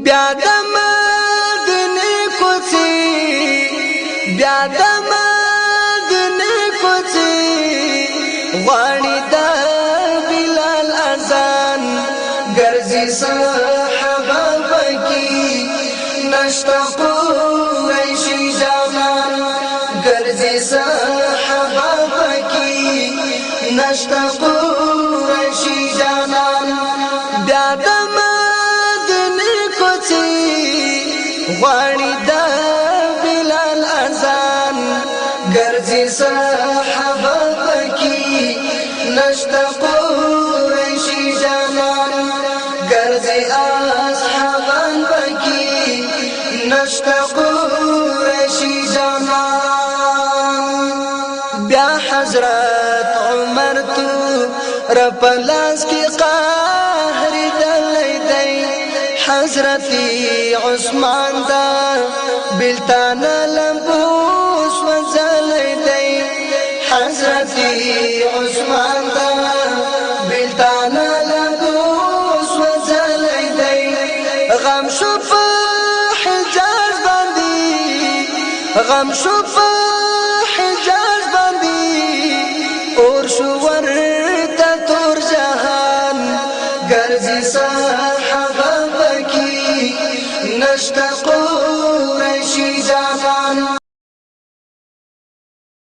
بیا د مدینه کوڅې بیا د مدینه کوڅې غواړي د بلال اذان ګرځي صحابه پکې نشته قریشي جانان ګرځي صحابه پکې نشته قریشي جانان بیا د مدینه کوڅې غواړي د بلال اذان ګرځي صحابه پکې نشته قریشي جانان ګرځي اصحابان پکې نشته قریشي جانان بیا حضرت عمر تو رپلاس کی قهر دلی دی حضرت عثمان دا بلتان لمبوس وزلی دی حضرت عثمان دا بلتان لمبوس وزلی دی غم شو په حجاز باندې غم شو په حجاز باندې اور شو ورته تور جهان ګرځي صحابه پکې نشته قریشي جانان